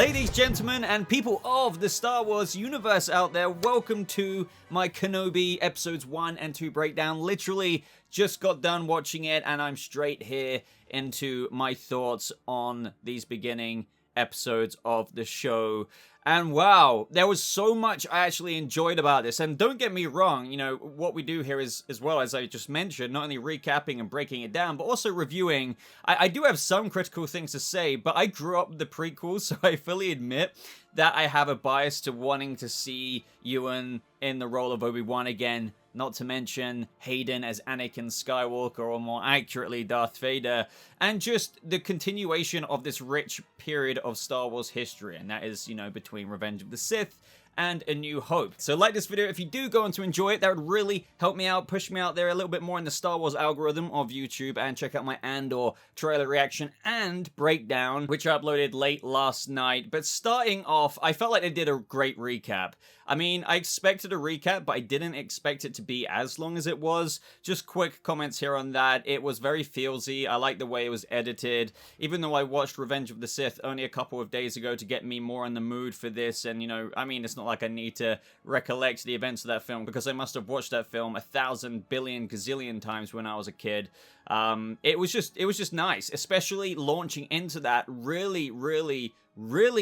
Ladies, gentlemen, and people of the Star Wars universe out there, welcome to my Kenobi episodes 1 and 2 breakdown. Literally just got done watching it, and I'm straight here into my thoughts on these beginning episodes of the show. And wow, there was so much I actually enjoyed about this. And don't get me wrong, you know, what we do here is, as well as I just mentioned, not only recapping and breaking it down, but also reviewing. I do have some critical things to say, but I grew up with the prequels, so I fully admit that I have a bias to wanting to see Ewan in the role of Obi-Wan again. Not to mention Hayden as Anakin Skywalker, or more accurately, Darth Vader. And just the continuation of this rich period of Star Wars history. And that is, you know, between Revenge of the Sith and A New Hope. So like this video if you do go on to enjoy it. That would really help me out, push me out there a little bit more in the Star Wars algorithm of YouTube, and check out my Andor trailer reaction and breakdown, which I uploaded late last night. But starting off, I felt like they did a great recap. I mean, I expected a recap, but I didn't expect it to be as long as it was. Just quick comments here on that. It was very feelsy. I like the way it was edited. Even though I watched Revenge of the Sith only a couple of days ago to get me more in the mood for this, and, you know, I mean, it's not like I need to recollect the events of that film, because I must have watched that film 1,000 billion gazillion times when I was a kid. It was just nice, especially launching into that really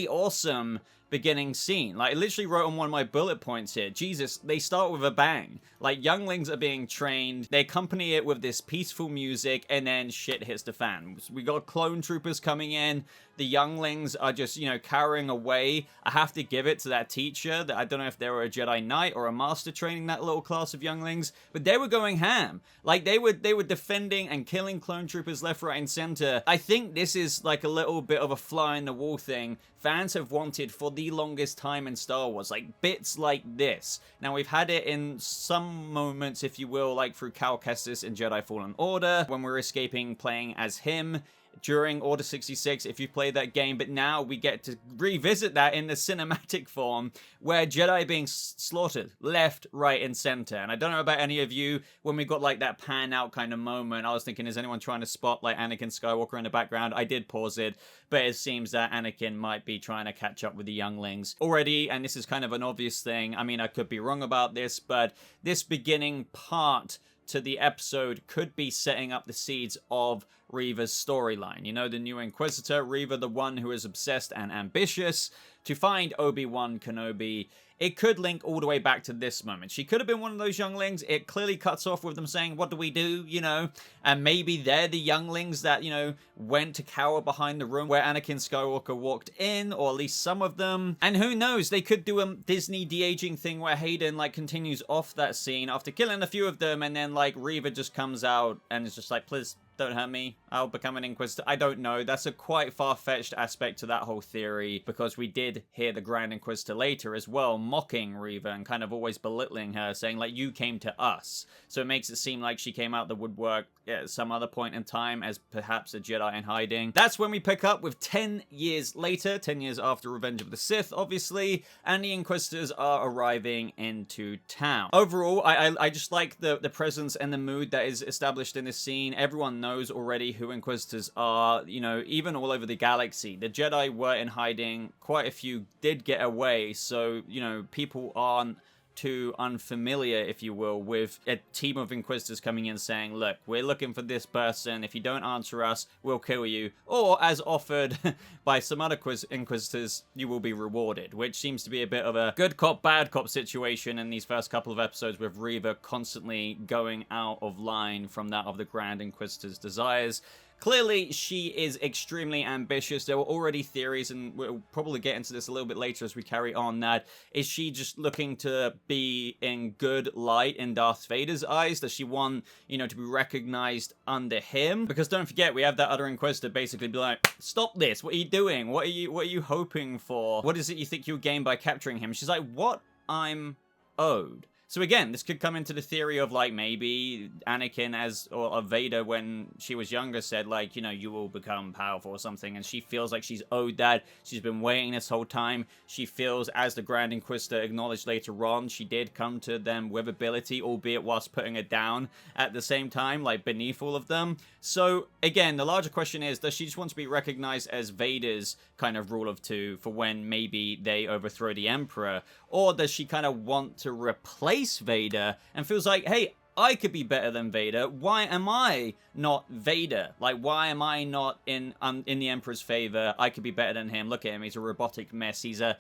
awesome beginning scene. Like, I literally wrote on one of my bullet points here, Jesus, they start with a bang. Like, younglings are being trained, they accompany it with this peaceful music, and then shit hits the fan. We got clone troopers coming in, the younglings are just, you know, cowering away. I have to give it to that teacher, that I don't know if they were a Jedi Knight or a master training that little class of younglings, but they were going ham. Like, they were defending and killing clone troopers left, right, and center. I think this is like a little bit of a fly in the wall thing fans have wanted for the longest time in Star Wars, like bits like this. Now, we've had it in some moments, if you will, like through Cal Kestis in Jedi Fallen Order, when we're escaping playing as him during Order 66, if you played that game, but now we get to revisit that in the cinematic form, where Jedi being slaughtered left, right, and center. And I don't know about any of you, when we got like that pan out kind of moment, I was thinking, is anyone trying to spot like Anakin Skywalker in the background? I did pause it, but it seems that Anakin might be trying to catch up with the younglings already, and this is kind of an obvious thing. I mean, I could be wrong about this, but this beginning part to the episode could be setting up the seeds of Reva's storyline. You know, the new Inquisitor, Reva, the one who is obsessed and ambitious to find Obi-Wan Kenobi. It could link all the way back to this moment. She could have been one of those younglings. It clearly cuts off with them saying, what do we do, you know? And maybe they're the younglings that, you know, went to cower behind the room where Anakin Skywalker walked in, or at least some of them. And who knows, they could do a Disney de-aging thing where Hayden, like, continues off that scene after killing a few of them, and then, like, Reva just comes out and is just like, please, don't hurt me, I'll become an Inquisitor. I don't know. That's a quite far-fetched aspect to that whole theory, because we did hear the Grand Inquisitor later as well mocking Reva and kind of always belittling her, saying like, you came to us. So it makes it seem like she came out the woodwork at some other point in time as perhaps a Jedi in hiding. That's when we pick up with 10 years later, 10 years after Revenge of the Sith, obviously, and the Inquisitors are arriving into town. Overall, I just like the presence and the mood that is established in this scene. Everyone knows already who Inquisitors are, you know, even all over the galaxy. The Jedi were in hiding, quite a few did get away, so, you know, people aren't too unfamiliar, if you will, with a team of Inquisitors coming in saying, look, we're looking for this person, if you don't answer us, we'll kill you, or as offered by some other Inquisitors, you will be rewarded, which seems to be a bit of a good cop, bad cop situation in these first couple of episodes, with Reva constantly going out of line from that of the Grand Inquisitor's desires. Clearly, she is extremely ambitious. There were already theories, and we'll probably get into this a little bit later as we carry on, that is she just looking to be in good light in Darth Vader's eyes? Does she want, you know, to be recognized under him? Because don't forget, we have that other Inquisitor basically be like, stop this, what are you doing? What are you hoping for? What is it you think you'll gain by capturing him? She's like, what I'm owed. So again, this could come into the theory of like maybe Anakin or Vader when she was younger said like, you know, you will become powerful or something, and she feels like she's owed that. She's been waiting this whole time. She feels, as the Grand Inquisitor acknowledged later on, she did come to them with ability, albeit whilst putting it down at the same time, like beneath all of them. So again, the larger question is, does she just want to be recognized as Vader's kind of rule of two for when maybe they overthrow the Emperor? Or does she kind of want to replace Vader and feels like, hey, I could be better than Vader. Why am I not Vader? Like, why am I not in the Emperor's favor? I could be better than him. Look at him. He's a robotic mess. He's a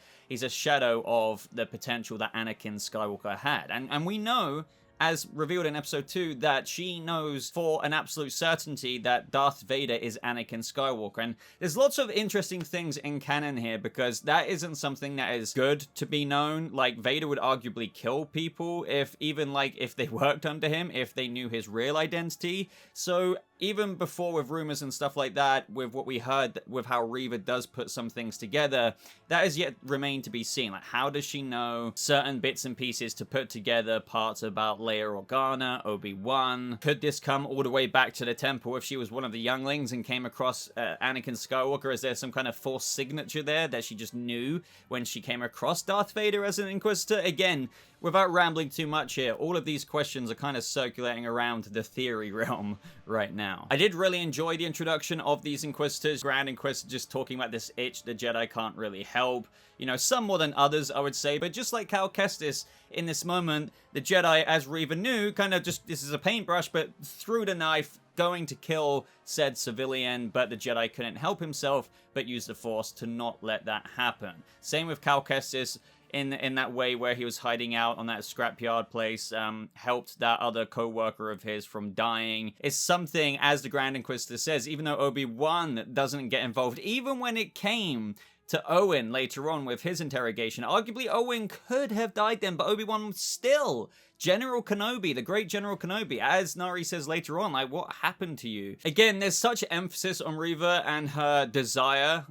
shadow of the potential that Anakin Skywalker had. And we know, as revealed in episode 2, that she knows for an absolute certainty that Darth Vader is Anakin Skywalker. And there's lots of interesting things in canon here, because that isn't something that is good to be known. Like, Vader would arguably kill people if they worked under him, if they knew his real identity. So even before, with rumors and stuff like that, with what we heard, with how Reva does put some things together, that has yet remained to be seen. Like, how does she know certain bits and pieces to put together parts about Leia Organa, Obi-Wan? Could this come all the way back to the temple if she was one of the younglings and came across Anakin Skywalker? Is there some kind of force signature there that she just knew when she came across Darth Vader as an Inquisitor? Again, without rambling too much here, all of these questions are kind of circulating around the theory realm right now. I did really enjoy the introduction of these Inquisitors. Grand Inquisitor just talking about this itch the Jedi can't really help. You know, some more than others, I would say, but just like Cal Kestis, in this moment, the Jedi, as Reva knew, kind of just, this is a paintbrush, but threw the knife, going to kill said civilian, but the Jedi couldn't help himself, but used the Force to not let that happen. Same with Cal Kestis, in that way where he was hiding out on that scrapyard place, helped that other co-worker of his from dying. It's something, as the Grand Inquisitor says, even though Obi-Wan doesn't get involved, even when it came to Owen later on with his interrogation, arguably Owen could have died then, but Obi-Wan still, General Kenobi, the great General Kenobi, as Nari says later on, like, what happened to you? Again, there's such emphasis on Reva and her desire,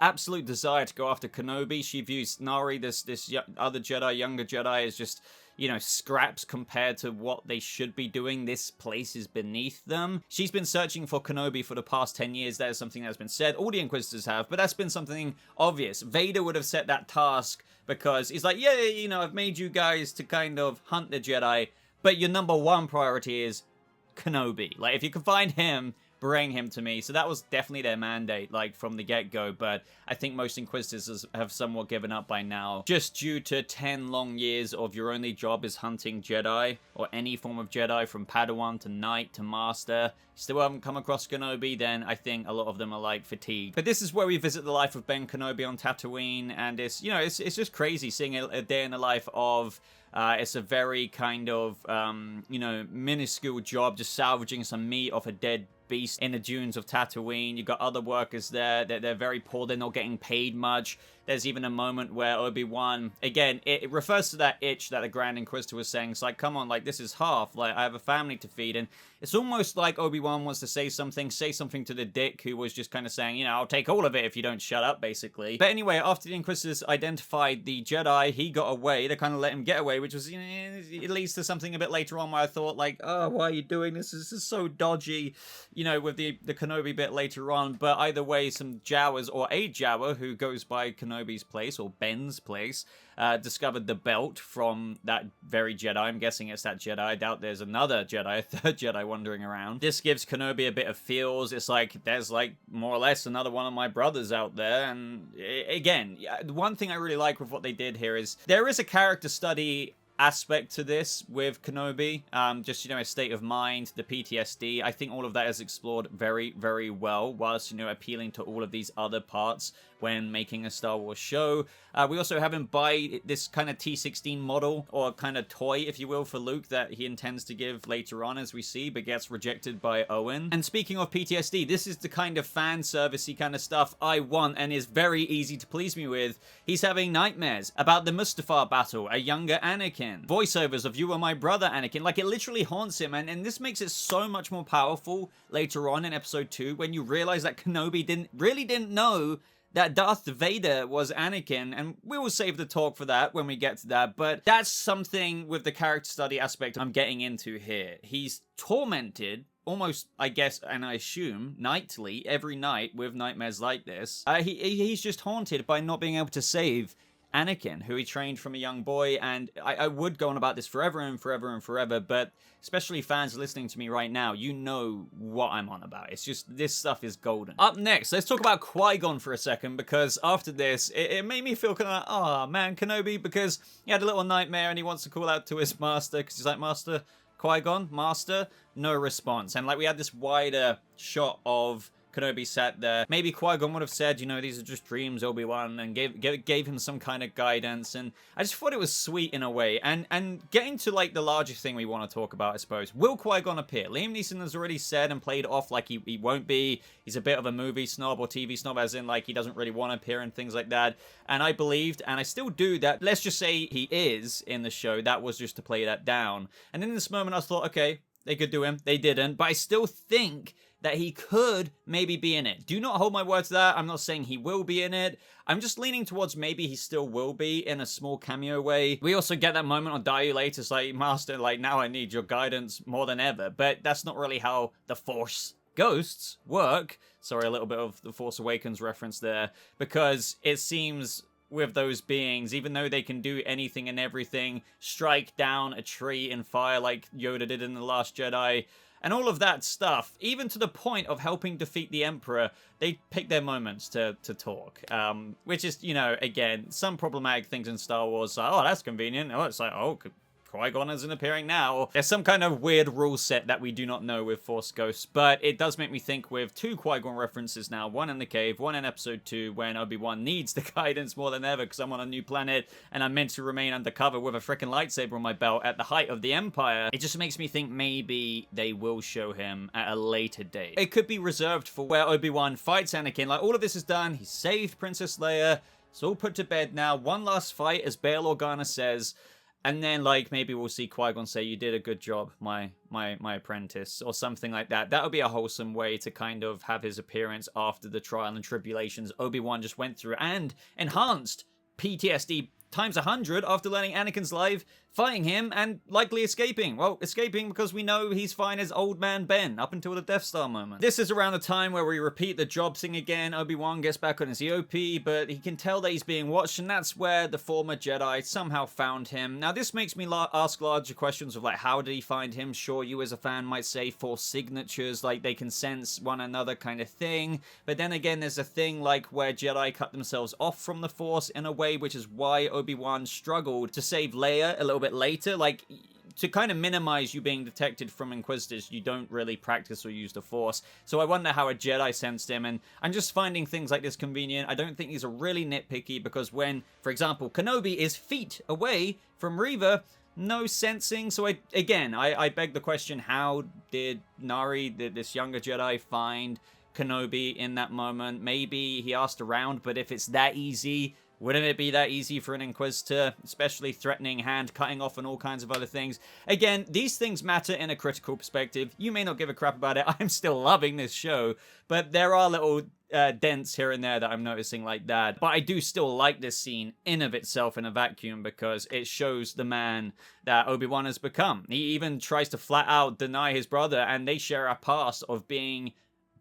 absolute desire to go after Kenobi. She views Nari, this other Jedi, younger Jedi, as just, you know, scraps compared to what they should be doing. This place is beneath them. She's been searching for Kenobi for the past 10 years. That is something that's been said. All the Inquisitors have, but that's been something obvious. Vader would have set that task because he's like, yeah, you know, I've made you guys to kind of hunt the Jedi, but your number one priority is Kenobi. Like, if you can find him, bring him to me. So that was definitely their mandate, like, from the get-go, but I think most Inquisitors have somewhat given up by now, just due to 10 long years of your only job is hunting Jedi, or any form of Jedi, from Padawan to Knight to Master. Still haven't come across Kenobi, then I think a lot of them are, like, fatigued. But this is where we visit the life of Ben Kenobi on Tatooine, and it's, you know, it's just crazy seeing a day in the life of it's a very kind of, you know, minuscule job, just salvaging some meat off a dead beast in the dunes of Tatooine. You've got other workers there that they're very poor, they're not getting paid much. There's even a moment where Obi-Wan, again, it refers to that itch that the Grand Inquisitor was saying. It's like, come on, like, this is half. Like, I have a family to feed. And it's almost like Obi-Wan wants to say something to the dick who was just kind of saying, you know, I'll take all of it if you don't shut up, basically. But anyway, after the Inquisitors identified the Jedi, he got away. They kind of let him get away, which was, you know, it leads to something a bit later on where I thought, like, oh, why are you doing this? This is so dodgy, you know, with the Kenobi bit later on. But either way, some Jawas, or a Jawa who goes by Kenobi's place, or Ben's place, discovered the belt from that very Jedi. I'm guessing it's that Jedi. I doubt there's another Jedi, a third Jedi wandering around. This gives Kenobi a bit of feels. It's like, there's like more or less another one of my brothers out there. And again, the one thing I really like with what they did here is there is a character study aspect to this with Kenobi, just, you know, his state of mind, the PTSD. I think all of that is explored very, very well, whilst, you know, appealing to all of these other parts when making a Star Wars show. We also have him buy this kind of T-16 model, or kind of toy, if you will, for Luke that he intends to give later on, as we see, but gets rejected by Owen. And speaking of PTSD, this is the kind of fan servicey kind of stuff I want and is very easy to please me with. He's having nightmares about the Mustafar battle, a younger Anakin, voiceovers of "You Are My Brother, Anakin." Like, it literally haunts him, and this makes it so much more powerful later on in episode 2 when you realize that Kenobi really didn't know that Darth Vader was Anakin, and we will save the talk for that when we get to that, but that's something with the character study aspect I'm getting into here. He's tormented almost, I guess, and I assume, nightly, every night with nightmares like this. He's just haunted by not being able to save Anakin, who he trained from a young boy, and I would go on about this forever and forever and forever, but especially fans listening to me right now, you know what I'm on about. It's just, this stuff is golden. Up next, let's talk about Qui-Gon for a second, because after this, it made me feel kind of like, oh man, Kenobi, because he had a little nightmare and he wants to call out to his master, because he's like, Master, Qui-Gon, Master, no response. And like, we had this wider shot of Kenobi sat there. Maybe Qui-Gon would have said, you know, these are just dreams, Obi-Wan, and gave him some kind of guidance. And I just thought it was sweet in a way. And getting to, like, the larger thing we want to talk about, I suppose. Will Qui-Gon appear? Liam Neeson has already said and played off like he won't be. He's a bit of a movie snob or TV snob, as in, like, he doesn't really want to appear and things like that. And I believed, and I still do, that let's just say he is in the show. That was just to play that down. And in this moment, I thought, okay, they could do him. They didn't. But I still think that he could maybe be in it. Do not hold my word to that. I'm not saying he will be in it. I'm just leaning towards maybe he still will be in a small cameo way. We also get that moment on Die You Later. It's like, Master, like, now I need your guidance more than ever. But that's not really how the Force ghosts work. Sorry, a little bit of the Force Awakens reference there. Because it seems with those beings, even though they can do anything and everything, strike down a tree in fire like Yoda did in The Last Jedi, and all of that stuff, even to the point of helping defeat the Emperor, they pick their moments to talk. Which is, you know, again, some problematic things in Star Wars. Like, oh, that's convenient. Oh, it's like, oh, Qui-Gon isn't appearing now. There's some kind of weird rule set that we do not know with Force Ghosts, but it does make me think with two Qui-Gon references now, one in the cave, one in episode 2, when Obi-Wan needs the guidance more than ever because I'm on a new planet and I'm meant to remain undercover with a freaking lightsaber on my belt at the height of the Empire. It just makes me think maybe they will show him at a later date. It could be reserved for where Obi-Wan fights Anakin. Like, all of this is done. He saved Princess Leia. It's all put to bed now. One last fight, as Bail Organa says. And then, like, maybe we'll see Qui-Gon say, you did a good job, my apprentice, or something like that. That would be a wholesome way to kind of have his appearance after the trial and tribulations Obi-Wan just went through, and enhanced PTSD times 100 after learning Anakin's life, fighting him, and likely escaping. Well, escaping because we know he's fine as Old Man Ben, up until the Death Star moment. This is around the time where we repeat the job thing again. Obi-Wan gets back on his EOP, but he can tell that he's being watched, and that's where the former Jedi somehow found him. Now, this makes me ask larger questions of, like, how did he find him? Sure, you as a fan might say Force signatures, like they can sense one another kind of thing, but then again, there's a thing like where Jedi cut themselves off from the Force in a way, which is why Obi-Wan struggled to save Leia a little bit later. Like, to kind of minimize you being detected from Inquisitors, you don't really practice or use the Force. So I wonder how a Jedi sensed him, and I'm just finding things like this convenient. I don't think these are really nitpicky, because when, for example, Kenobi is feet away from Reva, no sensing. So I beg the question, how did Nari, this younger Jedi, find Kenobi in that moment? Maybe he asked around, but if it's that easy, wouldn't it be that easy for an Inquisitor, especially threatening hand cutting off and all kinds of other things? Again, these things matter in a critical perspective. You may not give a crap about it. I'm still loving this show, but there are little dents here and there that I'm noticing like that. But I do still like this scene in of itself in a vacuum, because it shows the man that Obi-Wan has become. He even tries to flat out deny his brother, and they share a past of being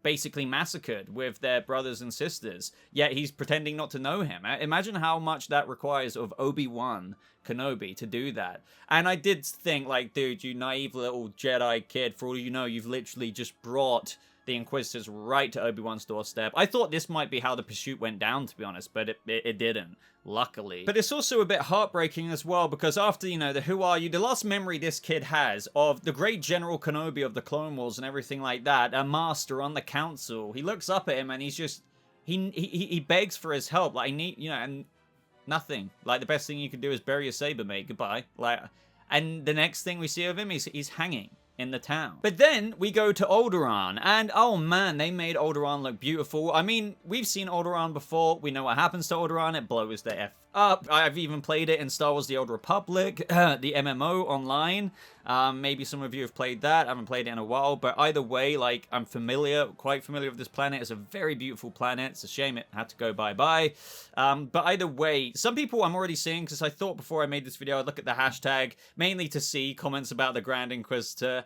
basically massacred with their brothers and sisters, yet he's pretending not to know him. Imagine how much that requires of Obi-Wan Kenobi to do that. And I did think, like, dude, you naive little Jedi kid, for all you know, you've literally just brought the Inquisitors right to Obi-Wan's doorstep. I thought this might be how the pursuit went down, to be honest, but it didn't, luckily. But it's also a bit heartbreaking as well, because after, you know, the Who Are You, the last memory this kid has of the great General Kenobi of the Clone Wars and everything like that, a master on the council, he looks up at him and he's just, he begs for his help, like, I need, you know, and nothing. Like, the best thing you can do is bury your saber, mate, goodbye. Like, and the next thing we see of him is he's hanging in the town. But then we go to Alderaan, and oh man, they made Alderaan look beautiful. I mean, we've seen Alderaan before. We know what happens to Alderaan. It blows the F up. I've even played it in Star Wars The Old Republic, the MMO online. Maybe some of you have played that. I haven't played it in a while, but either way, like, I'm quite familiar with this planet. It's a very beautiful planet. It's a shame it had to go bye-bye. But either way, some people I'm already seeing, because I thought before I made this video, I'd look at the hashtag, mainly to see comments about the Grand Inquisitor.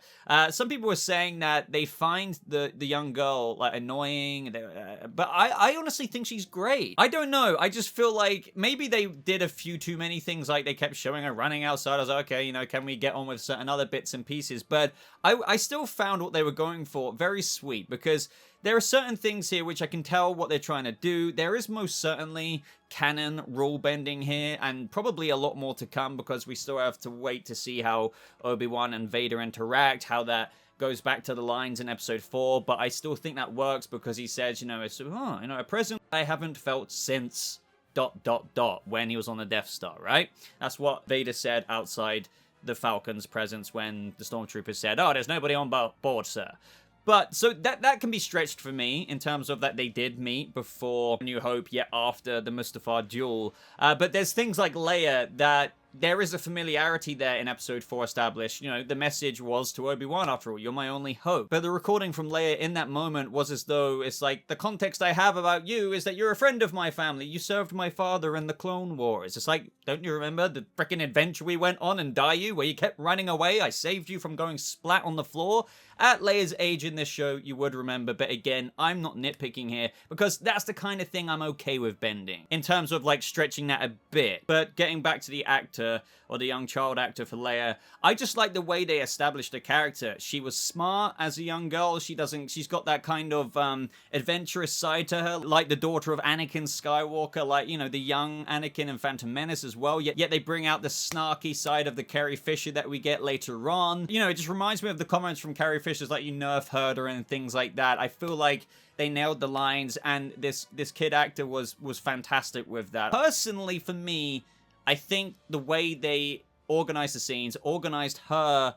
Some people were saying that they find the young girl, like, annoying, but I honestly think she's great. I don't know. I just feel like maybe they did a few too many things, like they kept showing her running outside. I was like, okay, you know, can we get on with certain other bits and pieces? But I still found what they were going for very sweet, because there are certain things here which I can tell what they're trying to do. There is most certainly canon rule bending here, and probably a lot more to come, because we still have to wait to see how Obi-Wan and Vader interact, how that goes back to the lines in episode 4, but I still think that works, because he says, you know, it's, a present I haven't felt since ... when he was on the Death Star, right? That's what Vader said outside the Falcon's presence when the Stormtroopers said, oh, there's nobody on board, sir. But, so that can be stretched for me, in terms of that they did meet before New Hope, yet after the Mustafar duel. But there's things like Leia that there is a familiarity there in episode 4 established. You know, the message was to Obi-Wan, after all, you're my only hope. But the recording from Leia in that moment was as though it's like, the context I have about you is that you're a friend of my family. You served my father in the Clone Wars. It's like, don't you remember the frickin' adventure we went on in Daiyu, where you kept running away? I saved you from going splat on the floor. At Leia's age in this show, you would remember, but again, I'm not nitpicking here, because that's the kind of thing I'm okay with bending, in terms of, like, stretching that a bit. But getting back to the actor, or the young child actor for Leia, I just like the way they established the character. She was smart as a young girl. She's got that kind of adventurous side to her, like the daughter of Anakin Skywalker, like, you know, the young Anakin in Phantom Menace as well, yet they bring out the snarky side of the Carrie Fisher that we get later on. You know, it just reminds me of the comments from Carrie Fisher's, like, you nerf herder and things like that. I feel like they nailed the lines, and this kid actor was fantastic with that. Personally, for me, I think the way they organized the scenes, organized her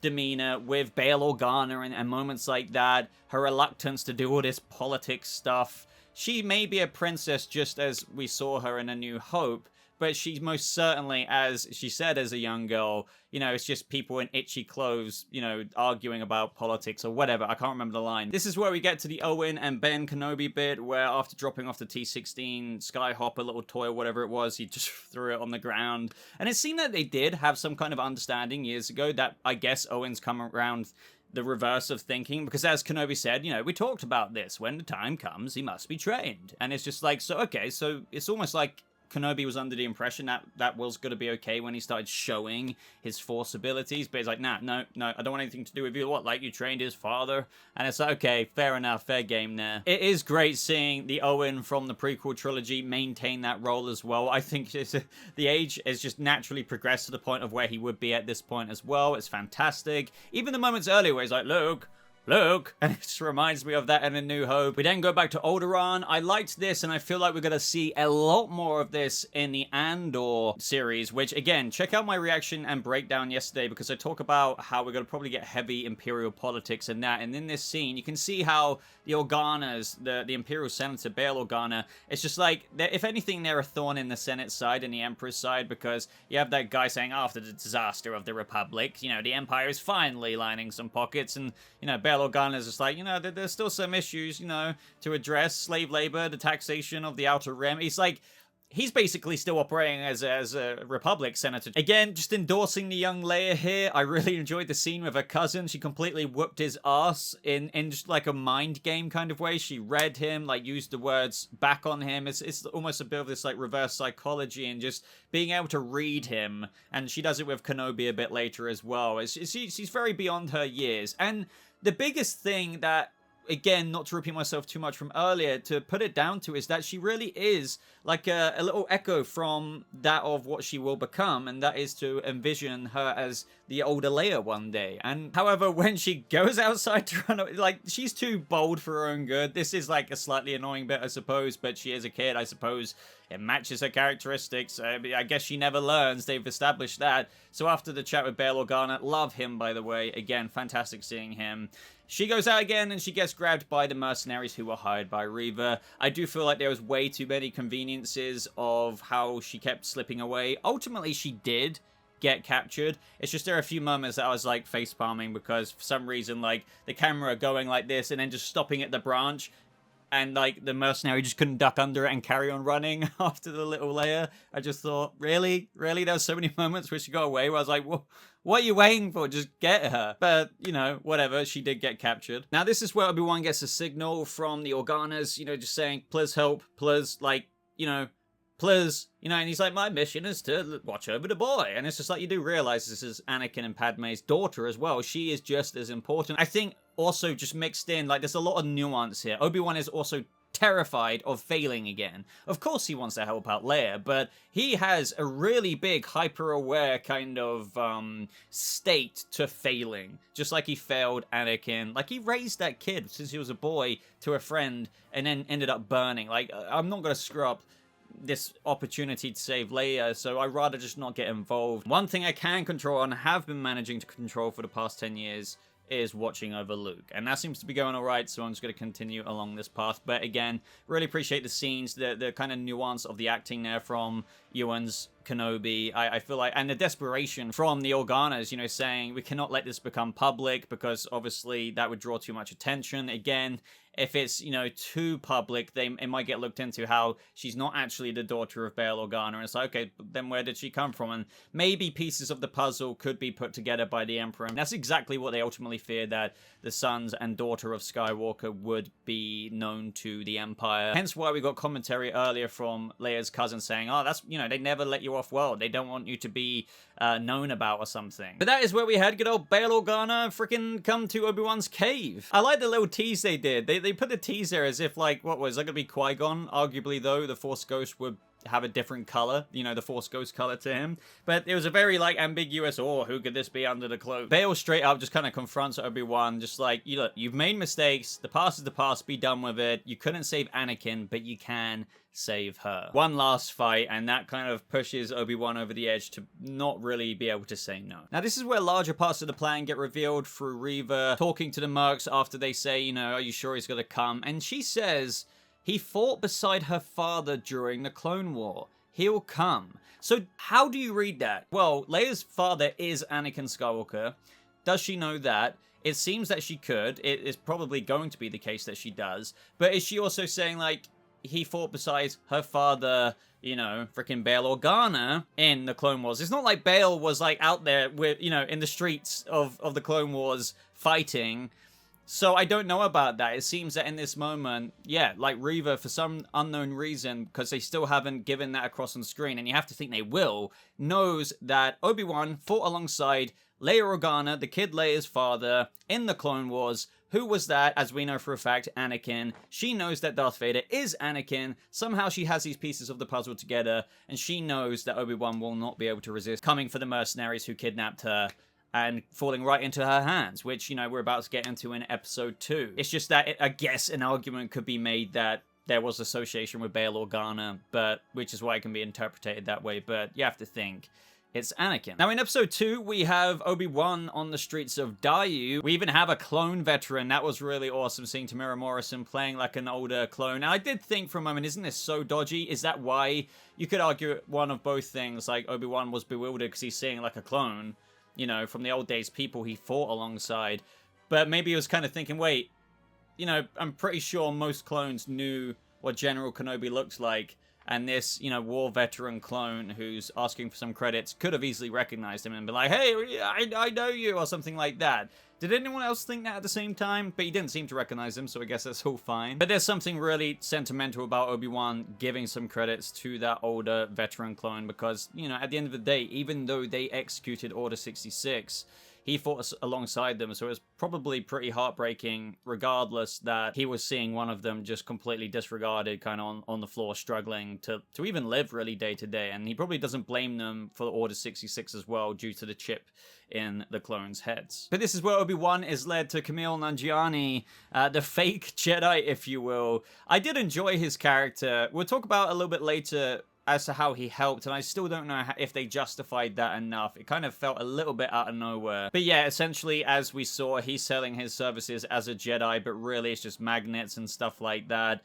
demeanor with Bail Organa and moments like that, her reluctance to do all this politics stuff. She may be a princess just as we saw her in A New Hope, but she's most certainly, as she said as a young girl, you know, it's just people in itchy clothes, you know, arguing about politics or whatever. I can't remember the line. This is where we get to the Owen and Ben Kenobi bit, where after dropping off the T-16 Skyhopper little toy or whatever it was, he just threw it on the ground. And it seemed that they did have some kind of understanding years ago that I guess Owen's come around the reverse of thinking, because as Kenobi said, you know, we talked about this. When the time comes, he must be trained. And it's just like, so, okay, so it's almost like Kenobi was under the impression that that was going to be okay when he started showing his Force abilities, but he's like, nah, no, I don't want anything to do with you. What, like you trained his father? And it's like, okay, fair enough, fair game there. It is great seeing the Owen from the prequel trilogy maintain that role as well. I think the age has just naturally progressed to the point of where he would be at this point as well. It's fantastic. Even the moments earlier where he's like, Luke, and it just reminds me of that in A New Hope. We then go back to Alderaan. I liked this, and I feel like we're going to see a lot more of this in the Andor series, which, again, check out my reaction and breakdown yesterday, because I talk about how we're going to probably get heavy Imperial politics in that, and in this scene, you can see how the Organas, the Imperial Senator, Bail Organa, it's just like, if anything, they're a thorn in the Senate side and the Emperor's side, because you have that guy saying, after the disaster of the Republic, you know, the Empire is finally lining some pockets, and, you know, Bail Organa is just like, you know, there's still some issues, you know, to address: slave labor, the taxation of the Outer Rim. He's like, he's basically still operating as a Republic senator. Again, just endorsing the young Leia here. I really enjoyed the scene with her cousin. She completely whooped his ass in just like a mind game kind of way. She read him, like used the words back on him. It's almost a bit of this like reverse psychology and just being able to read him. And she does it with Kenobi a bit later as well. She's very beyond her years. And the biggest thing that, again, not to repeat myself too much from earlier, to put it down to, is that she really is like a little echo from that of what she will become, and that is to envision her as the older Leia one day. And however, when she goes outside to run away, like, she's too bold for her own good. This is like a slightly annoying bit, I suppose, but she is a kid, I suppose. It matches her characteristics. I guess she never learns. They've established that. So after the chat with Bail Organa, love him, by the way. Again, fantastic seeing him. She goes out again and she gets grabbed by the mercenaries who were hired by Reva. I do feel like there was way too many conveniences of how she kept slipping away. Ultimately, she did get captured. It's just there are a few moments that I was like face palming because for some reason, like the camera going like this and then just stopping at the branch. And, like, the mercenary just couldn't duck under it and carry on running after the little Leia. I just thought, really? Really? There were so many moments where she got away where I was like, what are you waiting for? Just get her. But, you know, whatever. She did get captured. Now, this is where Obi-Wan gets a signal from the Organas, you know, just saying, please help, please, like, you know, please. You know, and he's like, my mission is to watch over the boy. And it's just like, you do realize this is Anakin and Padme's daughter as well. She is just as important. I think also just mixed in, like, there's a lot of nuance here. Obi-Wan is also terrified of failing again. Of course he wants to help out Leia, but he has a really big hyper-aware kind of state to failing. Just like he failed Anakin. Like, he raised that kid since he was a boy to a friend and then ended up burning. Like, I'm not going to screw up this opportunity to save Leia, so I'd rather just not get involved. One thing I can control and have been managing to control for the past 10 years is watching over Luke, and that seems to be going alright, so I'm just going to continue along this path. But again, really appreciate the scenes, the kind of nuance of the acting there from Ewan's Kenobi. I feel like, and the desperation from the Organas, you know, saying we cannot let this become public because obviously that would draw too much attention. Again, if it's, you know, too public, it might get looked into how she's not actually the daughter of Bail Organa. And it's like, okay, then where did she come from? And maybe pieces of the puzzle could be put together by the Emperor. And that's exactly what they ultimately feared, that the sons and daughter of Skywalker would be known to the Empire. Hence why we got commentary earlier from Leia's cousin saying, oh, that's, you know, they never let you off well. They don't want you to be known about or something. But that is where we had good old Bail Organa freaking come to Obi-Wan's cave. I like the little tease they did. They put the tease there as if, like, what was that gonna be, Qui-Gon? Arguably, though, the Force Ghost would have a different color, you know, the Force Ghost color to him. But it was a very, like, ambiguous, oh, who could this be under the cloak? Bail straight up just kind of confronts Obi-Wan, just like, you look, you've made mistakes, the past is the past, be done with it. You couldn't save Anakin, but you can save her. One last fight, and that kind of pushes Obi-Wan over the edge to not really be able to say no. Now, this is where larger parts of the plan get revealed through Reva talking to the Mercs after they say, you know, are you sure he's gonna come? And she says, he fought beside her father during the Clone War. He'll come. So how do you read that? Well, Leia's father is Anakin Skywalker. Does she know that? It seems that she could. It is probably going to be the case that she does. But is she also saying, like, he fought beside her father, you know, freaking Bail Organa in the Clone Wars? It's not like Bail was, like, out there with, you know, in the streets of the Clone Wars fighting. So I don't know about that. It seems that in this moment, yeah, like Reva, for some unknown reason, because they still haven't given that across on screen, and you have to think they will, knows that Obi-Wan fought alongside Leia Organa, the kid Leia's father, in the Clone Wars. Who was that? As we know for a fact, Anakin. She knows that Darth Vader is Anakin. Somehow she has these pieces of the puzzle together, and she knows that Obi-Wan will not be able to resist coming for the mercenaries who kidnapped her and falling right into her hands, which, you know, we're about to get into in episode 2. It's just that, I guess, an argument could be made that there was association with Bail Organa, but which is why it can be interpreted that way, but you have to think it's Anakin. Now, in episode 2, we have Obi-Wan on the streets of Daiyu. We even have a clone veteran. That was really awesome, seeing Tamara Morrison playing like an older clone. And I did think for a moment, isn't this so dodgy? Is that why? You could argue one of both things, like Obi-Wan was bewildered because he's seeing like a clone, you know, from the old days, people he fought alongside. But maybe he was kind of thinking, wait, you know, I'm pretty sure most clones knew what General Kenobi looked like. And this, you know, war veteran clone who's asking for some credits could have easily recognized him and been like, hey, I know you, or something like that. Did anyone else think that at the same time? But he didn't seem to recognize him, so I guess that's all fine. But there's something really sentimental about Obi-Wan giving some credits to that older veteran clone because, you know, at the end of the day, even though they executed Order 66, he fought alongside them, so it was probably pretty heartbreaking regardless that he was seeing one of them just completely disregarded, kind of on the floor, struggling to even live really day to day. And he probably doesn't blame them for Order 66 as well, due to the chip in the clones' heads. But this is where Obi-Wan is led to Kumail Nanjiani, the fake Jedi, if you will. I did enjoy his character. We'll talk about a little bit later as to how he helped, and I still don't know if they justified that enough. It kind of felt a little bit out of nowhere. But yeah, essentially, as we saw, he's selling his services as a Jedi, but really it's just magnets and stuff like that,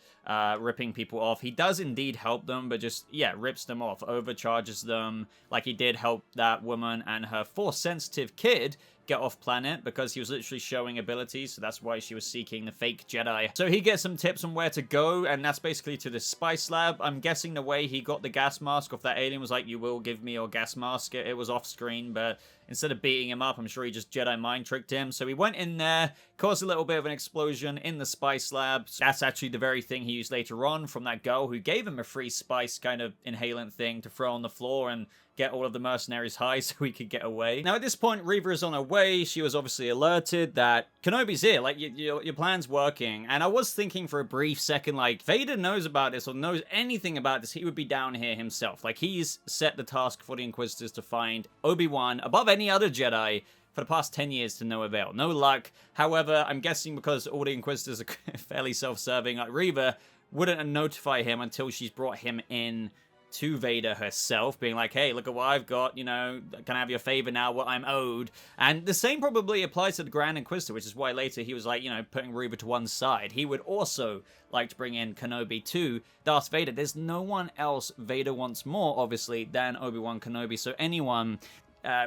ripping people off. He does indeed help them, but just, yeah, rips them off, overcharges them, like he did help that woman and her Force-sensitive kid get off planet because he was literally showing abilities, so that's why she was seeking the fake Jedi. So he gets some tips on where to go, and that's basically to the spice lab. I'm guessing the way he got the gas mask off that alien was like, you will give me your gas mask. It was off screen, but instead of beating him up, I'm sure he just Jedi mind tricked him. So he went in there, caused a little bit of an explosion in the spice lab. That's actually the very thing he used later on from that girl who gave him a free spice kind of inhalant thing to throw on the floor and get all of the mercenaries high so he could get away. Now, at this point, Reva is on her way. She was obviously alerted that Kenobi's here. Like, your plan's working. And I was thinking for a brief second, like, Vader knows about this or knows anything about this, he would be down here himself. Like, he's set the task for the Inquisitors to find Obi-Wan above any other Jedi for the past 10 years to no avail. No luck. However, I'm guessing because all the Inquisitors are fairly self-serving, like Reva wouldn't notify him until she's brought him in to Vader herself, being like, hey, look at what I've got, you know, can I have your favor now, what I'm owed? And the same probably applies to the Grand Inquisitor, which is why later he was like, you know, putting Reva to one side. He would also like to bring in Kenobi to Darth Vader. There's no one else Vader wants more, obviously, than Obi-Wan Kenobi, so anyone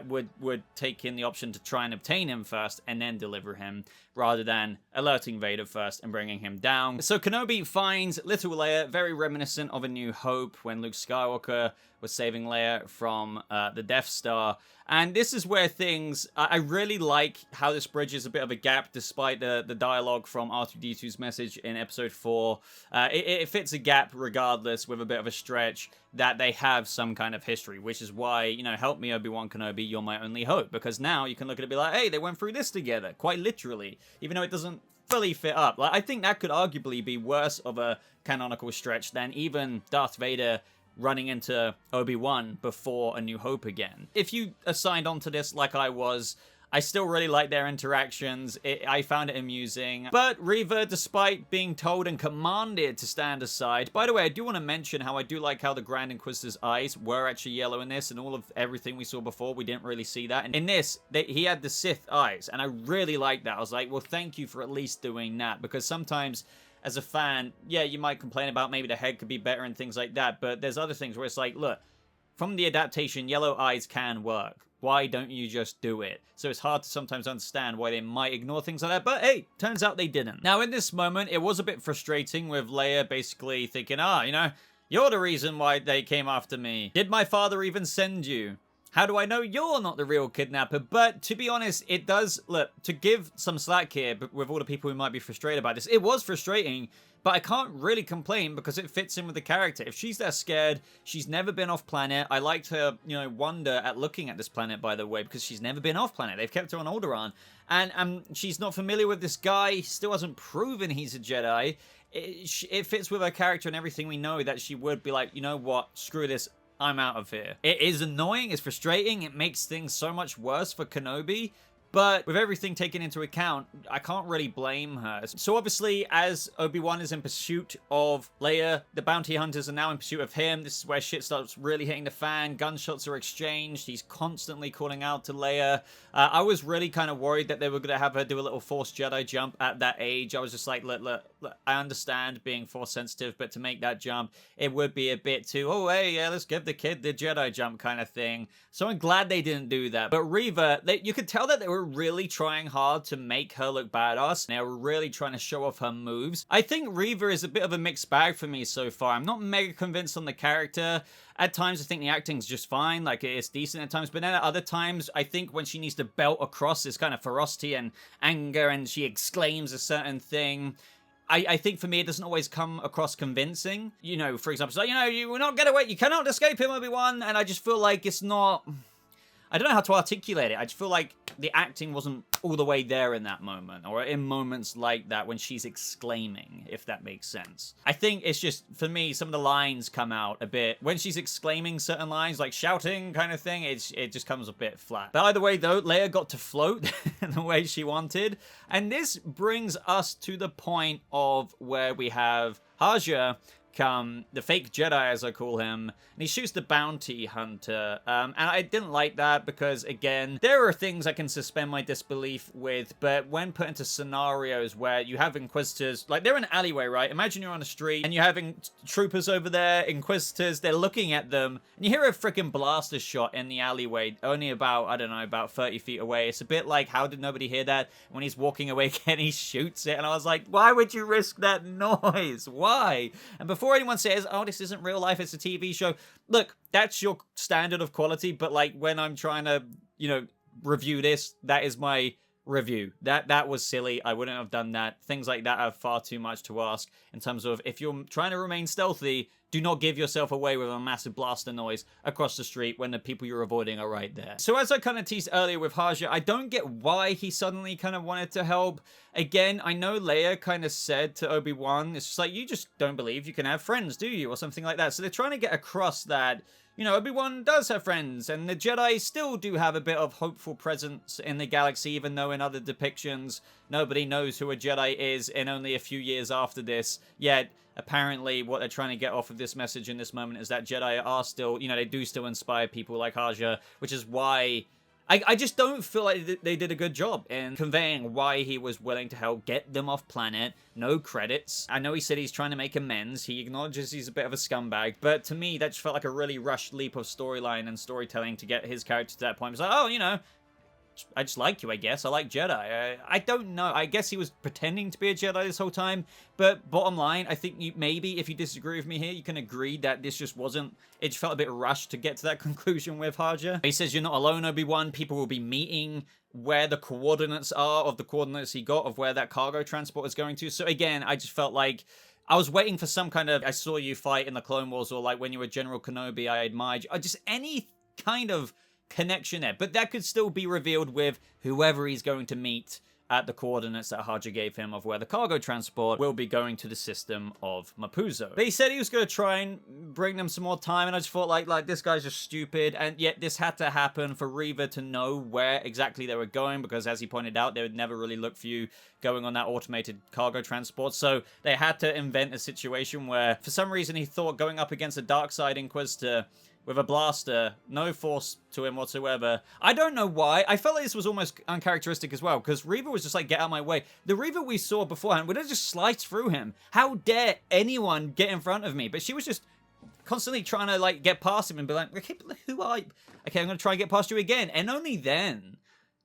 would take in the option to try and obtain him first and then deliver him, rather than alerting Vader first and bringing him down. So Kenobi finds little Leia, very reminiscent of A New Hope when Luke Skywalker was saving Leia from the Death Star. And this is where things, I really like how this bridges a bit of a gap despite the dialogue from R2-D2's message in episode 4. It fits a gap regardless, with a bit of a stretch that they have some kind of history, which is why, you know, help me Obi-Wan Kenobi, you're my only hope. Because now you can look at it and be like, hey, they went through this together, quite literally, even though it doesn't fully fit up. Like, I think that could arguably be worse of a canonical stretch than even Darth Vader running into Obi-Wan before A New Hope again. If you are signed on to this like I was, I still really like their interactions. I found it amusing. But Reva, despite being told and commanded to stand aside... By the way, I do want to mention how I do like how the Grand Inquisitor's eyes were actually yellow in this, and all of everything we saw before, we didn't really see that. And in this, he had the Sith eyes, and I really liked that. I was like, well, thank you for at least doing that, because sometimes as a fan, yeah, you might complain about maybe the head could be better and things like that, but there's other things where it's like, look, from the adaptation, yellow eyes can work. Why don't you just do it? So it's hard to sometimes understand why they might ignore things like that, but hey, turns out they didn't. Now, in this moment, it was a bit frustrating with Leia basically thinking, you know, you're the reason why they came after me. Did my father even send you? How do I know you're not the real kidnapper? But to be honest, it does, look, to give some slack here with all the people who might be frustrated about this, it was frustrating, but I can't really complain because it fits in with the character. If she's that scared, she's never been off planet. I liked her, you know, wonder at looking at this planet, by the way, because she's never been off planet. They've kept her on Alderaan. And she's not familiar with this guy. He still hasn't proven he's a Jedi. It fits with her character and everything we know that she would be like, you know what, screw this. I'm out of here. It is annoying, it's frustrating, it makes things so much worse for Kenobi, but with everything taken into account, I can't really blame her. So obviously, as Obi-Wan is in pursuit of Leia, the bounty hunters are now in pursuit of him. This is where shit starts really hitting the fan. Gunshots are exchanged. He's constantly calling out to Leia. I was really kind of worried that they were going to have her do a little Force Jedi jump at that age. I was just like, look, I understand being Force sensitive, but to make that jump, it would be a bit too, oh, hey, yeah, let's give the kid the Jedi jump kind of thing. So I'm glad they didn't do that. But Reva, you could tell that they were really trying hard to make her look badass. They were really trying to show off her moves. I think Reva is a bit of a mixed bag for me so far. I'm not mega convinced on the character. At times, I think the acting's just fine. Like, it's decent at times. But then at other times, I think when she needs to belt across this kind of ferocity and anger and she exclaims a certain thing, I think for me, it doesn't always come across convincing. You know, for example, it's like, you know, you will not get away. You cannot escape him, Obi-Wan. And I just feel like it's not... I don't know how to articulate it. I just feel like the acting wasn't all the way there in that moment, or in moments like that when she's exclaiming, if that makes sense. I think it's just, for me, some of the lines come out a bit, when she's exclaiming certain lines, like shouting kind of thing, it just comes a bit flat. But either way though, Leia got to float the way she wanted, and this brings us to the point of where we have Haja come, the fake Jedi as I call him, and he shoots the bounty hunter, and I didn't like that because, again, there are things I can suspend my disbelief with, but when put into scenarios where you have Inquisitors, like they're in an alleyway, right? Imagine you're on a street and you're having troopers over there, Inquisitors, they're looking at them, and you hear a freaking blaster shot in the alleyway, only about, I don't know, about 30 feet away. It's a bit like, how did nobody hear that? When he's walking away again, he shoots it, and I was like, why would you risk that noise? Why? And before anyone says, oh, this isn't real life, it's a TV show, look, that's your standard of quality, but like when I'm trying to, you know, review this, that is my review. That was silly. I wouldn't have done that. Things like that are far too much to ask in terms of, if you're trying to remain stealthy, do not give yourself away with a massive blaster noise across the street when the people you're avoiding are right there. So as I kind of teased earlier with Haja, I don't get why he suddenly kind of wanted to help. Again, I know Leia kind of said to Obi-Wan, it's just like, you just don't believe you can have friends, do you? Or something like that. So they're trying to get across that, you know, Obi-Wan does have friends, and the Jedi still do have a bit of hopeful presence in the galaxy, even though in other depictions, nobody knows who a Jedi is in only a few years after this. Yet, apparently, what they're trying to get off of this message in this moment is that Jedi are still, you know, they do still inspire people like Haja, which is why I just don't feel like they did a good job in conveying why he was willing to help get them off planet. No credits. I know he said he's trying to make amends. He acknowledges he's a bit of a scumbag. But to me, that just felt like a really rushed leap of storyline and storytelling to get his character to that point. It's like, oh, you know, I just like you, I guess. I like Jedi. I don't know. I guess he was pretending to be a Jedi this whole time. But bottom line, I think maybe if you disagree with me here, you can agree that this just wasn't... It just felt a bit rushed to get to that conclusion with Haja. He says, you're not alone, Obi-Wan. People will be meeting where the coordinates are of the coordinates he got of where that cargo transport is going to. So again, I just felt like I was waiting for some kind of, I saw you fight in the Clone Wars, or like when you were General Kenobi, I admired you. Just any kind of connection there, but that could still be revealed with whoever he's going to meet at the coordinates that Haja gave him of where the cargo transport will be going to the system of Mapuzo. But he said he was going to try and bring them some more time, and I just thought like this guy's just stupid, and yet this had to happen for Reva to know where exactly they were going, because as he pointed out, they would never really look for you going on that automated cargo transport, so they had to invent a situation where for some reason he thought going up against a dark side Inquisitor with a blaster, no force to him whatsoever. I don't know why. I felt like this was almost uncharacteristic as well, because Reva was just like, get out of my way. The Reva we saw beforehand would have just sliced through him. How dare anyone get in front of me? But she was just constantly trying to like get past him and be like, okay, who are you? Okay, I'm going to try and get past you again. And only then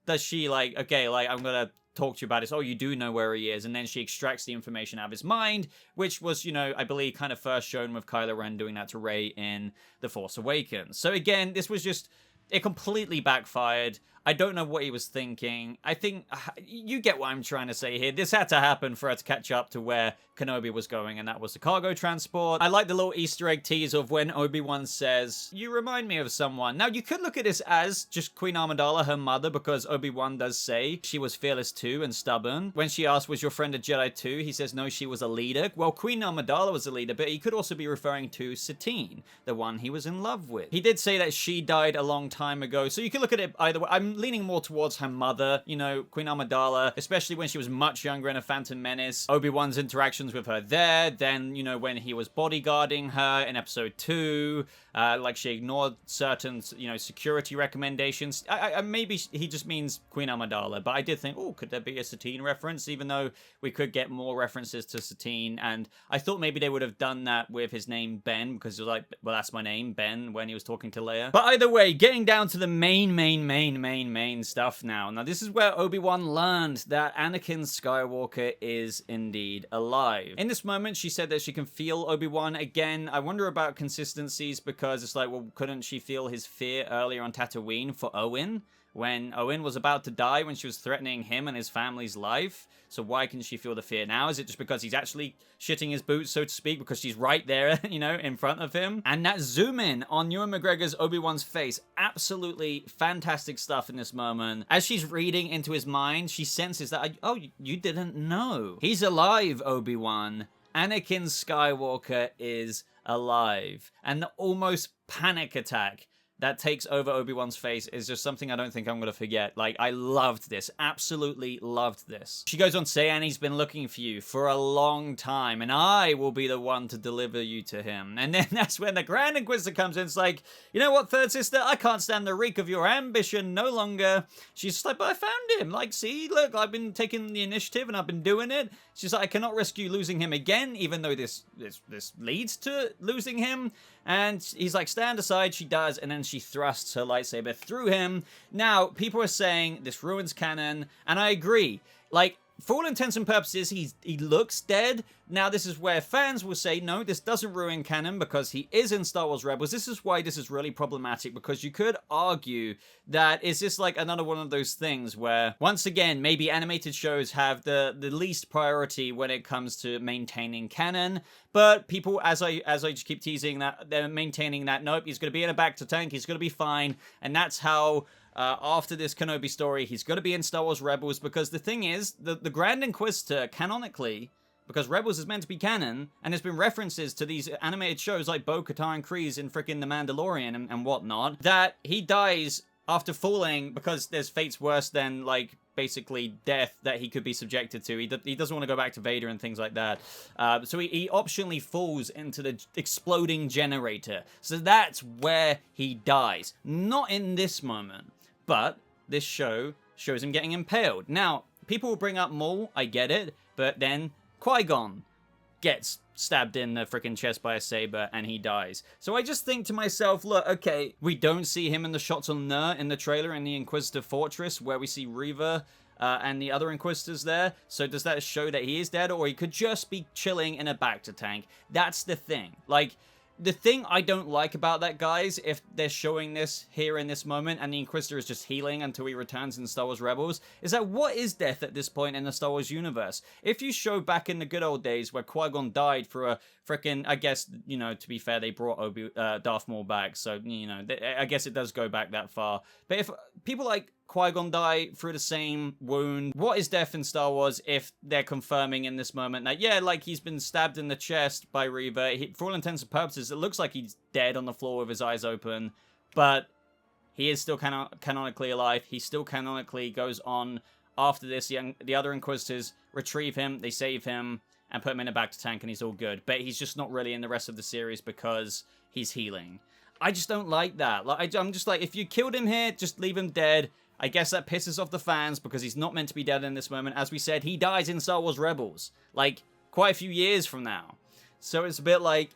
does she like, okay, like I'm going to talk to you about this. Oh, you do know where he is. And then she extracts the information out of his mind, which was, you know, I believe kind of first shown with Kylo Ren doing that to Rey in The Force Awakens. So again, this was just, it completely backfired. I don't know what he was thinking. I think, you get what I'm trying to say here. This had to happen for her to catch up to where Kenobi was going, and that was the cargo transport. I like the little Easter egg tease of when Obi-Wan says, you remind me of someone. Now, you could look at this as just Queen Amidala, her mother, because Obi-Wan does say she was fearless too and stubborn. When she asked, was your friend a Jedi too? He says, no, she was a leader. Well, Queen Amidala was a leader, but he could also be referring to Satine, the one he was in love with. He did say that she died a long time ago, so you could look at it either way. I'm leaning more towards her mother, you know, Queen Amidala, especially when she was much younger in A Phantom Menace. Obi-Wan's interactions with her there, then, you know, when he was bodyguarding her in episode 2, like she ignored certain, you know, security recommendations. Maybe he just means Queen Amidala, but I did think, oh, could there be a Satine reference, even though we could get more references to Satine, and I thought maybe they would have done that with his name Ben, because he was like, well, that's my name, Ben, when he was talking to Leia. But either way, getting down to the main stuff now. Now, this is where Obi-Wan learned that Anakin Skywalker is indeed alive. In this moment, she said that she can feel Obi-Wan again. I wonder about consistencies, because it's like, well, couldn't she feel his fear earlier on Tatooine for Owen? when Owen was about to die, when she was threatening him and his family's life. So why can she feel the fear now? Is it just because he's actually shitting his boots, so to speak, because she's right there, you know, in front of him? And that zoom in on Ewan McGregor's Obi-Wan's face, absolutely fantastic stuff in this moment. As she's reading into his mind, she senses that, oh, you didn't know. He's alive, Obi-Wan. Anakin Skywalker is alive. And the almost panic attack that takes over Obi-Wan's face is just something I don't think I'm going to forget. Like, I loved this. Absolutely loved this. She goes on to say, Annie's been looking for you for a long time, and I will be the one to deliver you to him. And then that's when the Grand Inquisitor comes in. It's like, you know what, third sister? I can't stand the reek of your ambition no longer. She's just like, but I found him. Like, see, look, I've been taking the initiative, and I've been doing it. She's like, I cannot risk you losing him again, even though this leads to losing him. And he's like, stand aside. She does, and then she thrusts her lightsaber through him. Now, people are saying this ruins canon, and I agree. Like, for all intents and purposes, he looks dead. Now, this is where fans will say, no, this doesn't ruin canon because he is in Star Wars Rebels. This is why this is really problematic, because you could argue that is this like another one of those things where, once again, maybe animated shows have the least priority when it comes to maintaining canon. But people, as I just keep teasing, that they're maintaining that, nope, he's going to be in a bacta tank, he's going to be fine. And that's how... after this Kenobi story, he's going to be in Star Wars Rebels, because the thing is, the Grand Inquisitor, canonically, because Rebels is meant to be canon, and there's been references to these animated shows like Bo-Katan Kryze and frickin' The Mandalorian and whatnot, that he dies after falling because there's fates worse than, like, basically death that he could be subjected to. He doesn't want to go back to Vader and things like that. So he optionally falls into the exploding generator. So that's where he dies. Not in this moment. But this show shows him getting impaled. Now, people will bring up Maul, I get it, but then Qui-Gon gets stabbed in the freaking chest by a saber and he dies. So I just think to myself, look, okay, we don't see him in the shots on Nur in the trailer in the Inquisitor Fortress where we see Reva and the other Inquisitors there. So does that show that he is dead, or he could just be chilling in a bacta tank? That's the thing. Like, the thing I don't like about that, guys, if they're showing this here in this moment and the Inquisitor is just healing until he returns in Star Wars Rebels, is that what is death at this point in the Star Wars universe? If you show back in the good old days where Qui-Gon died for a frickin', I guess, you know, to be fair, they brought Darth Maul back, so, you know, I guess it does go back that far. But if people like Qui-Gon die through the same wound, what is death in Star Wars if they're confirming in this moment that, yeah, like, he's been stabbed in the chest by Reva. For all intents and purposes, it looks like he's dead on the floor with his eyes open, but he is still canonically alive. He still canonically goes on after this. The other Inquisitors retrieve him, they save him, and put him in a bacta tank, and he's all good. But he's just not really in the rest of the series because he's healing. I just don't like that. Like, I'm just like, if you killed him here, just leave him dead. I guess that pisses off the fans because he's not meant to be dead in this moment. As we said, he dies in Star Wars Rebels, like, quite a few years from now. So it's a bit like,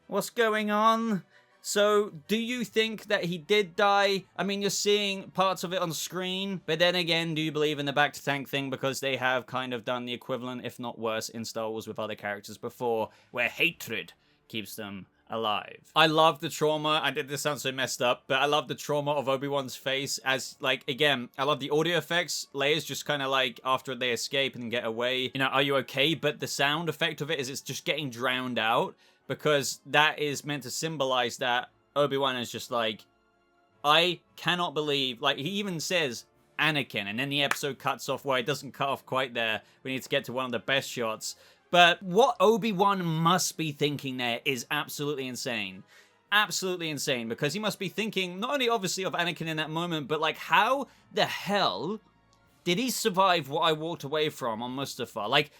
what's going on? So, do you think that he did die? I mean, you're seeing parts of it on screen, but then again, do you believe in the bacta tank thing? Because they have kind of done the equivalent, if not worse, in Star Wars with other characters before, where hatred keeps them alive. I love the trauma. This sounds so messed up, but I love the trauma of Obi-Wan's face as, like, again, I love the audio effects. Leia's just kind of like, after they escape and get away, you know, are you okay? But the sound effect of it is it's just getting drowned out, because that is meant to symbolize that Obi-Wan is just like, I cannot believe, like, he even says Anakin, and then the episode cuts off where it doesn't cut off quite there. We need to get to one of the best shots. But what Obi-Wan must be thinking there is absolutely insane. Absolutely insane, because he must be thinking not only obviously of Anakin in that moment, but like, how the hell did he survive what I walked away from on Mustafar? Like,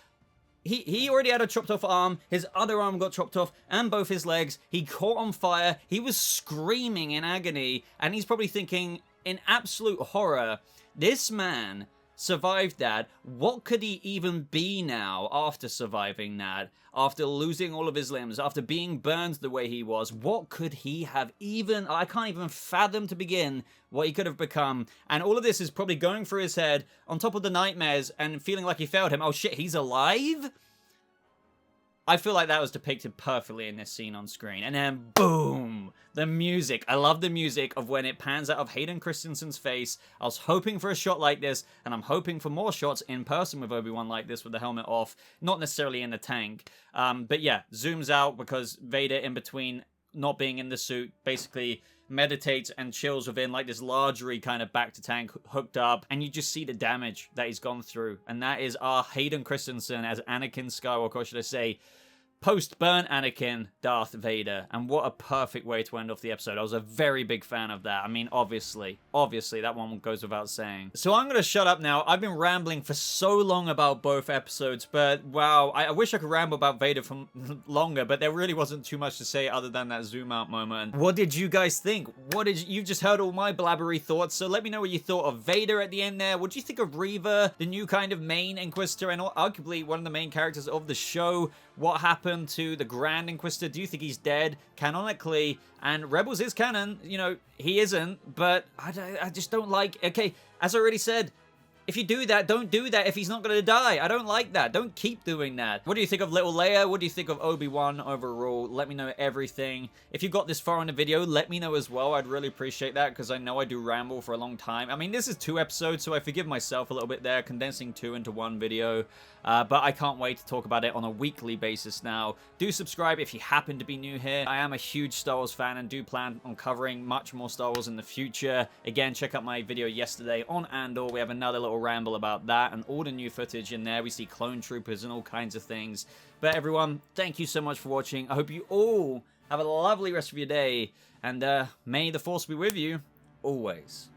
he already had a chopped off arm, his other arm got chopped off, and both his legs. He caught on fire, he was screaming in agony, and he's probably thinking in absolute horror, this man survived that. What could he even be now after surviving that? After losing all of his limbs, after being burned the way he was, what could he have even... I can't even fathom to begin what he could have become. And all of this is probably going through his head on top of the nightmares and feeling like he failed him. Oh shit, he's alive? I feel like that was depicted perfectly in this scene on screen. And then, boom! The music. I love the music of when it pans out of Hayden Christensen's face. I was hoping for a shot like this, and I'm hoping for more shots in person with Obi-Wan like this with the helmet off. Not necessarily in the tank. But yeah, zooms out because Vader, in between not being in the suit, basically meditates and chills within like this largery kind of back to tank hooked up, and you just see the damage that he's gone through. And that is our Hayden Christensen as Anakin Skywalker, or should I say post-burn Anakin Darth Vader. And what a perfect way to end off the episode. I was a very big fan of that. I mean, obviously that one goes without saying. So I'm gonna shut up now. I've been rambling for so long about both episodes, but wow, I wish I could ramble about Vader for longer, but there really wasn't too much to say other than that zoom out moment. What did you guys think? You just heard all my blabbery thoughts, so let me know what you thought of Vader at the end there. What do you think of Reva, the new kind of main Inquisitor, and arguably one of the main characters of the show? What happened to the Grand Inquisitor? Do you think he's dead canonically? And Rebels is canon, you know, he isn't, but I just don't like, okay, as I already said, if you do that, don't do that if he's not going to die. I don't like that. Don't keep doing that. What do you think of little Leia? What do you think of Obi-Wan overall? Let me know everything. If you got this far in the video, let me know as well. I'd really appreciate that because I know I do ramble for a long time. I mean, this is 2 episodes, so I forgive myself a little bit there, condensing 2 into 1 video. But I can't wait to talk about it on a weekly basis now. Do subscribe if you happen to be new here. I am a huge Star Wars fan and do plan on covering much more Star Wars in the future. Again, check out my video yesterday on Andor. We have another little ramble about that and all the new footage in there. We see clone troopers and all kinds of things. But everyone, thank you so much for watching. I hope you all have a lovely rest of your day. And may the Force be with you always.